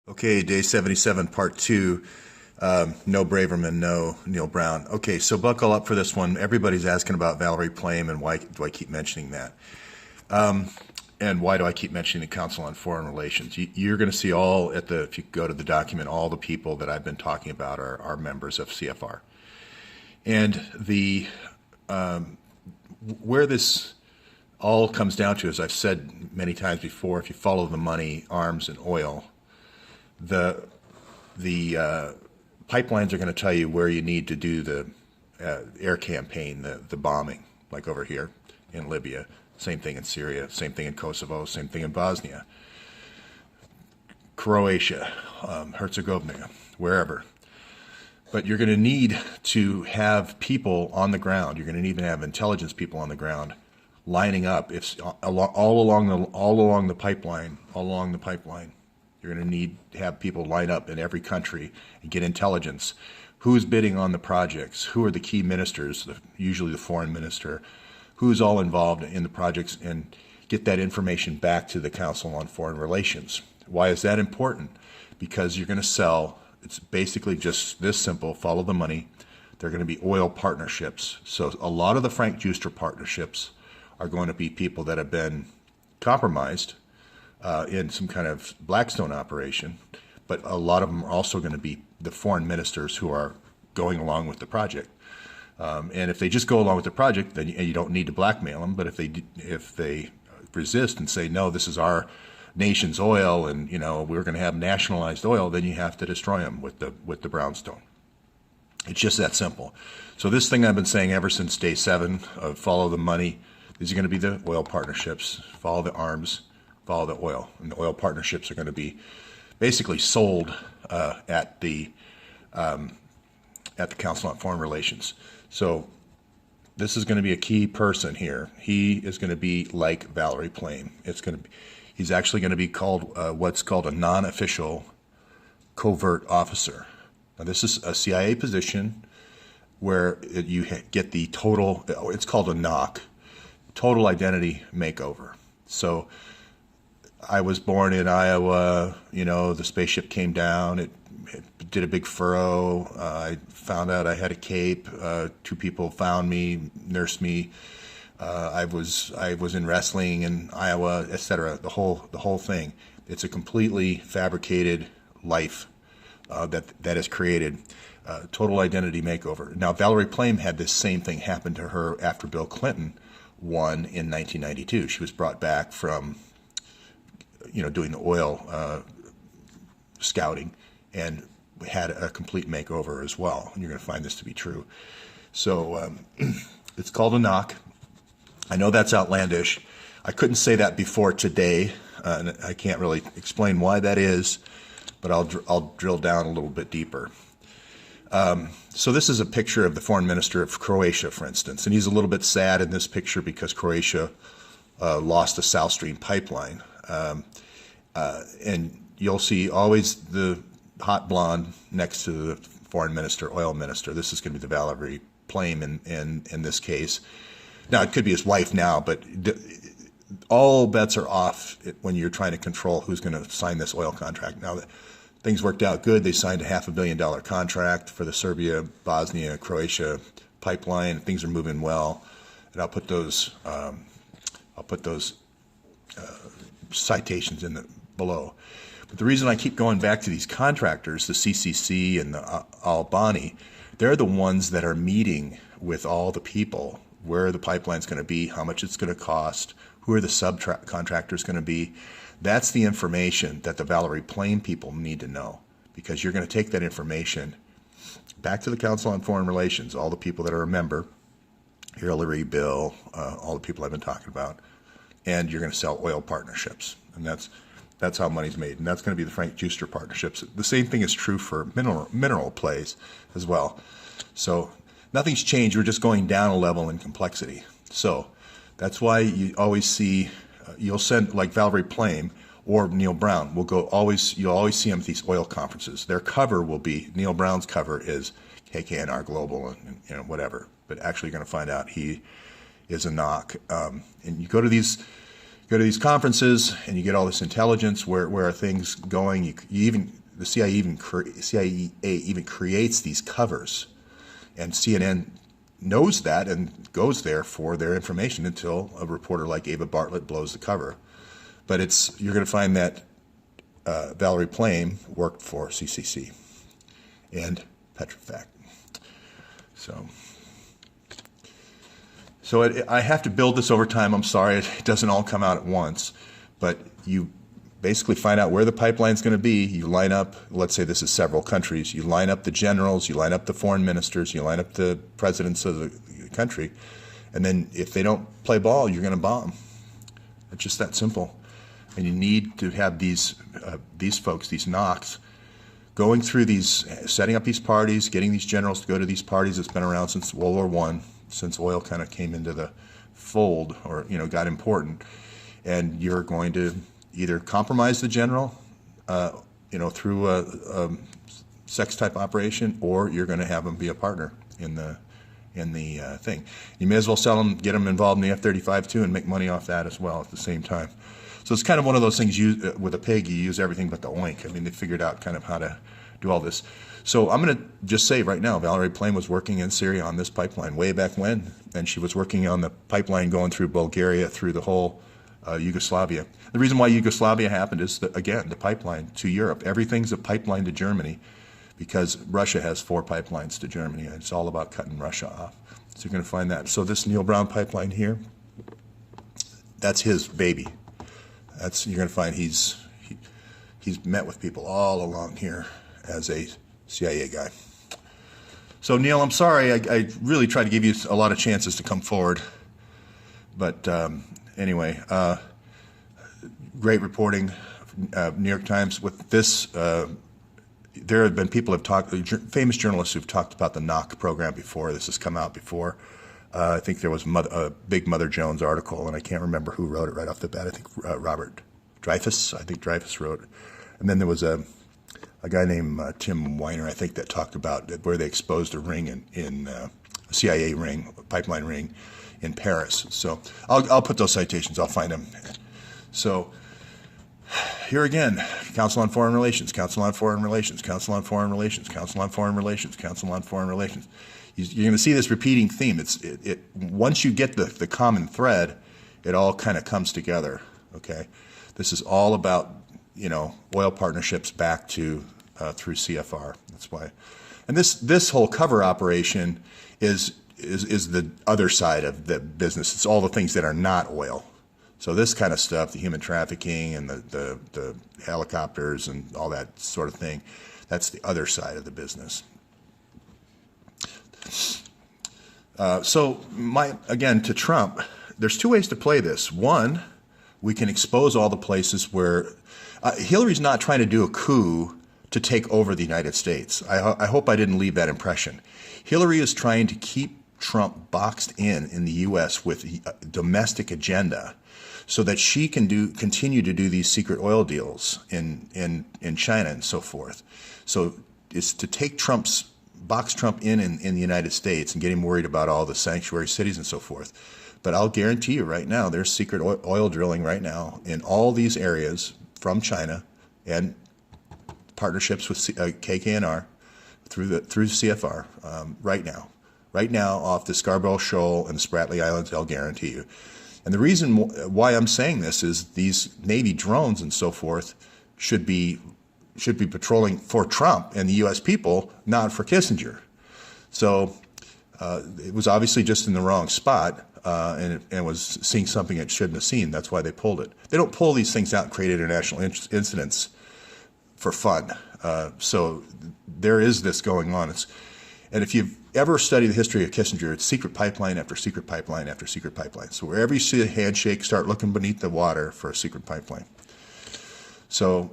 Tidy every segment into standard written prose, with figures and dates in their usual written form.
Okay, day 77, part two. No Braverman, no Neil Brown. Okay, so buckle up for this one. Everybody's asking about Valerie Plame and why do I keep mentioning that? And why do I keep mentioning the Council on Foreign Relations? You're going to see if you go to the document, all the people that I've been talking about are members of CFR. And where this all comes down to, as I've said many times before, if you follow the money, arms, and oil, the pipelines are going to tell you where you need to do the air campaign, the bombing, like over here in Libya. Same thing in Syria, same thing in Kosovo, same thing in Bosnia, Croatia, Herzegovina, wherever. But you're going to need to have people on the ground. You're going to need to have intelligence people on the ground lining up. If all along the pipeline. You're going to need to have people line up in every country and get intelligence. Who's bidding on the projects? Who are the key ministers, usually the foreign minister? Who's all involved in the projects, and get that information back to the Council on Foreign Relations. Why is that important? Because you're going to sell, it's basically just this simple, follow the money. They're going to be oil partnerships. So a lot of the Frank Juster partnerships are going to be people that have been compromised in some kind of Blackstone operation, but a lot of them are also going to be the foreign ministers who are going along with the project. And if they just go along with the project, then you don't need to blackmail them. But if they resist and say, no, this is our nation's oil, and we're going to have nationalized oil, then you have to destroy them with the brownstone. It's just that simple. So this thing I've been saying ever since day 7 of follow the money. These are going to be the oil partnerships. Follow the arms, follow the oil, and the oil partnerships are going to be basically sold at the Council on Foreign Relations. So this is going to be a key person here. He is going to be like Valerie Plame. He's actually going to be called what's called a non-official covert officer. Now this is a CIA position where you get the total. It's called a NOC, total identity makeover. So I was born in Iowa, the spaceship came down, it did a big furrow, I found out I had a cape, 2 people found me, nursed me, I was in wrestling in Iowa, etc. The whole thing. It's a completely fabricated life that is created. Total identity makeover. Now Valerie Plame had this same thing happen to her after Bill Clinton won in 1992. She was brought back from doing the oil scouting, and had a complete makeover as well. And you're going to find this to be true. So it's called a knock. I know that's outlandish. I couldn't say that before today, and I can't really explain why that is, but I'll drill down a little bit deeper. So this is a picture of the foreign minister of Croatia, for instance, and he's a little bit sad in this picture because Croatia lost the South Stream pipeline. And you'll see always the hot blonde next to the foreign minister, oil minister. This is going to be the Valerie Plame in this case. Now, it could be his wife now, but all bets are off when you're trying to control who's going to sign this oil contract. Now, things worked out good. They signed a $500 million contract for the Serbia, Bosnia, Croatia pipeline. Things are moving well, and I'll put those citations in below. But the reason I keep going back to these contractors, the CCC and the Albani, they're the ones that are meeting with all the people, where the pipeline's going to be, how much it's going to cost, who are the subcontractors going to be. That's the information that the Valerie Plame people need to know, because you're going to take that information back to the Council on Foreign Relations, all the people that are a member, Hillary, Bill, all the people I've been talking about, and you're going to sell oil partnerships. And that's how money's made. And that's going to be the Frank Juster partnerships. The same thing is true for mineral plays as well. So nothing's changed. We're just going down a level in complexity. So that's why you always see, you'll send, like Valerie Plame or Neil Brown, you'll always see them at these oil conferences. Their cover will be, Neil Brown's cover is KKNR Global and whatever. But actually you're going to find out he is a knock. And you go to these go to these conferences and you get all this intelligence. Where are things going? You even the CIA even creates these covers, and CNN knows that and goes there for their information until a reporter like Ava Bartlett blows the cover. But you're going to find that Valerie Plame worked for CCC and Petrofac. So I have to build this over time. I'm sorry, it doesn't all come out at once, but you basically find out where the pipeline's going to be. You line up, let's say this is several countries, you line up the generals, you line up the foreign ministers, you line up the presidents of the country, and then if they don't play ball, you're going to bomb. It's just that simple. And you need to have these folks, these NOCs, going through these, setting up these parties, getting these generals to go to these parties that's been around since World War I, since oil kind of came into the fold or, got important. And you're going to either compromise the general, through a sex type operation, or you're going to have them be a partner in the thing. You may as well sell them, get them involved in the F-35 too, and make money off that as well at the same time. So it's kind of one of those things, with a pig, you use everything but the oink. I mean, they figured out kind of how to do all this. So I'm going to just say right now, Valerie Plame was working in Syria on this pipeline way back when, and she was working on the pipeline going through Bulgaria, through the whole Yugoslavia. The reason why Yugoslavia happened is, again, the pipeline to Europe. Everything's a pipeline to Germany because Russia has 4 pipelines to Germany, and it's all about cutting Russia off. So you're going to find that. So this Neil Brown pipeline here, that's his baby. You're going to find he's met with people all along here as a CIA guy. So Neil, I'm sorry, I really tried to give you a lot of chances to come forward, but anyway, great reporting. New York Times with this. There have been people who have talked, famous journalists who've talked about the NOC program before. This has come out before. I think there was a big Mother Jones article, and I can't remember who wrote it right off the bat. I think Robert Dreyfus. I think Dreyfus wrote it. And then there was a guy named Tim Weiner, I think, that talked about where they exposed a ring in a CIA ring, a pipeline ring in Paris. So I'll put those citations. I'll find them. So here again, Council on Foreign Relations, Council on Foreign Relations, Council on Foreign Relations, Council on Foreign Relations, Council on Foreign Relations. You're going to see this repeating theme. Once you get the common thread, it all kind of comes together. Okay, this is all about oil partnerships back to through CFR. That's why, and this whole cover operation is the other side of the business. It's all the things that are not oil. So this kind of stuff, the human trafficking and the helicopters and all that sort of thing, that's the other side of the business. So again, to Trump, there's 2 ways to play this. One, we can expose all the places where Hillary's not trying to do a coup to take over the United States. I hope I didn't leave that impression. Hillary is trying to keep Trump boxed in the U.S. with a domestic agenda so that she can continue to do these secret oil deals in China and so forth. So it's to take box Trump in the United States and get him worried about all the sanctuary cities and so forth. But I'll guarantee you right now, there's secret oil drilling right now in all these areas from China and partnerships with KKNR through CFR right now. Right now, off the Scarborough Shoal and the Spratly Islands, I'll guarantee you. And the reason why I'm saying this is these Navy drones and so forth should be patrolling for Trump and the U.S. people, not for Kissinger. So it was obviously just in the wrong spot, and it was seeing something it shouldn't have seen. That's why they pulled it. They don't pull these things out and create international incidents for fun. So there is this going on. And if you've ever studied the history of Kissinger, it's secret pipeline after secret pipeline after secret pipeline. So wherever you see a handshake, start looking beneath the water for a secret pipeline. So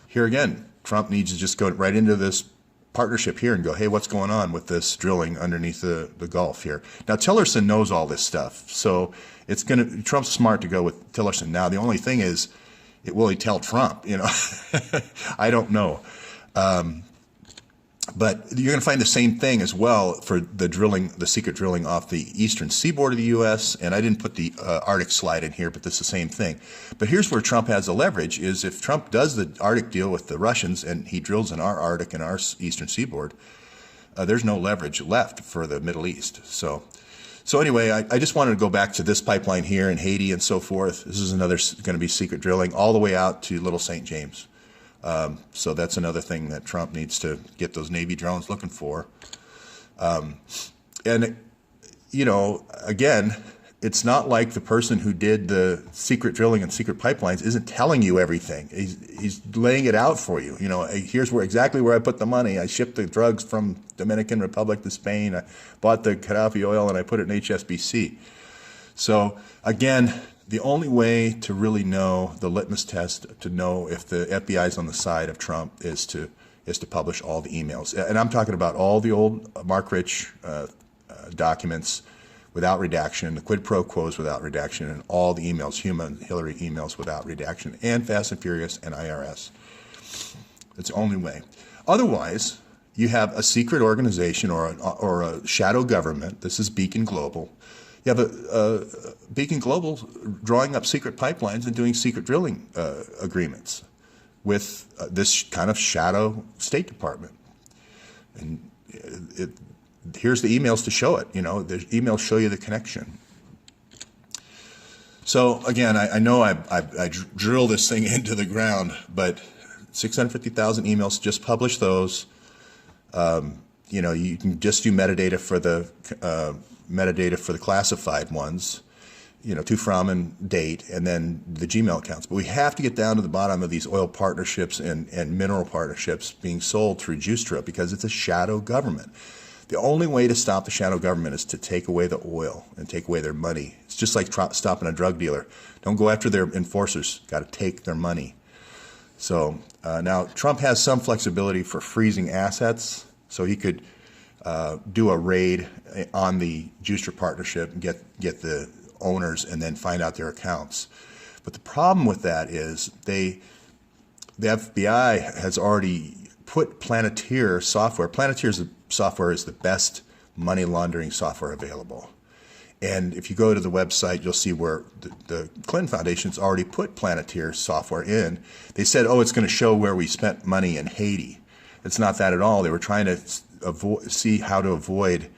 here again, Trump needs to just go right into this partnership here and go, hey, what's going on with this drilling underneath the Gulf here? Now, Tillerson knows all this stuff. So Trump's smart to go with Tillerson. Now, the only thing is, will he tell Trump? I don't know. But you're going to find the same thing as well for the drilling, the secret drilling off the eastern seaboard of the U.S. And I didn't put the Arctic slide in here, but it's the same thing. But here's where Trump has the leverage: is if Trump does the Arctic deal with the Russians and he drills in our Arctic and our eastern seaboard, there's no leverage left for the Middle East. So anyway, I just wanted to go back to this pipeline here in Haiti and so forth. This is another going to be secret drilling all the way out to Little St. James. So that's another thing that Trump needs to get those Navy drones looking for. And, you know, again, it's not like the person who did the secret drilling and secret pipelines isn't telling you everything. He's laying it out for you. You know, here's exactly where I put the money. I shipped the drugs from Dominican Republic to Spain. I bought the Gaddafi oil and I put it in HSBC. So again, the only way to really know the litmus test to know if the FBI is on the side of Trump is to publish all the emails. And I'm talking about all the old Mark Rich documents without redaction, the quid pro quos without redaction, and all the emails, Hillary emails without redaction, and Fast and Furious and IRS. It's the only way. Otherwise, you have a secret organization or a shadow government. This is Beacon Global. You have a Beacon Global drawing up secret pipelines and doing secret drilling agreements with this kind of shadow State Department. And here's the emails to show it. You know, the emails show you the connection. So again, I know I drill this thing into the ground, but 650,000 emails, just publish those. You know, you can just do metadata for the classified ones, you know, to, from, and date, and then the Gmail accounts. But we have to get down to the bottom of these oil partnerships and mineral partnerships being sold through Justra, because it's a shadow government. The only way to stop the shadow government is to take away the oil and take away their money. It's just like stopping a drug dealer. Don't go after their enforcers. Got to take their money. So now Trump has some flexibility for freezing assets, so he could do a raid on the Justra partnership and get the owners and then find out their accounts. But the problem with that is the FBI has already put Planeteer software. Planeteer's software is the best money laundering software available. And if you go to the website, you'll see where the Clinton Foundation's already put Planeteer software in. They said, oh, it's going to show where we spent money in Haiti. It's not that at all. They were trying to see how to avoid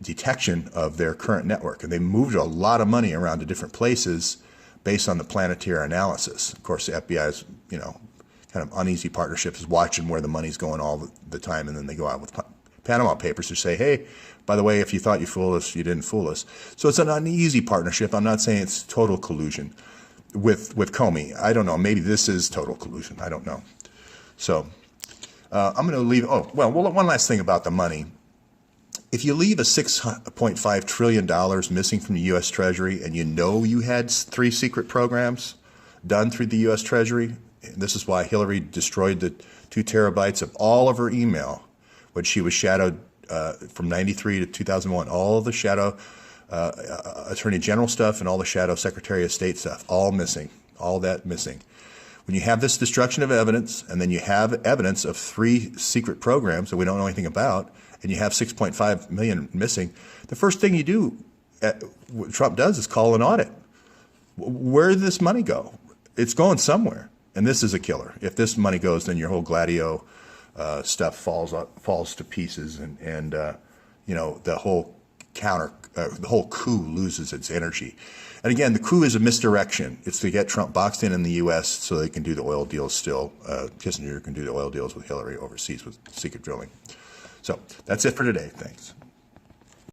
detection of their current network. And they moved a lot of money around to different places based on the Planeteer analysis. Of course, the FBI's, you know, kind of uneasy partnership is watching where the money's going all the time, and then they go out with Panama Papers to say, hey, by the way, if you thought you fooled us, you didn't fool us. So it's an uneasy partnership. I'm not saying it's total collusion with Comey. I don't know. Maybe this is total collusion. I don't know. So I'm going to leave. Oh, well, one last thing about the money. If you leave a $6.5 trillion missing from the U.S. Treasury, and you know you had 3 secret programs done through the U.S. Treasury, this is why Hillary destroyed the 2 terabytes of all of her email when she was shadowed from 93 to 2001. All of the shadow Attorney General stuff and all the shadow Secretary of State stuff, all missing, all that missing. When you have this destruction of evidence, and then you have evidence of 3 secret programs that we don't know anything about, and you have 6.5 million missing, the first thing you do, what Trump does, is call an audit. Where did this money go? It's going somewhere. And this is a killer. If this money goes, then your whole Gladio stuff falls to pieces, and you know, the whole coup loses its energy. And again, the coup is a misdirection. It's to get Trump boxed in the U.S. so they can do the oil deals still. Kissinger can do the oil deals with Hillary overseas with secret drilling. So that's it for today. Thanks.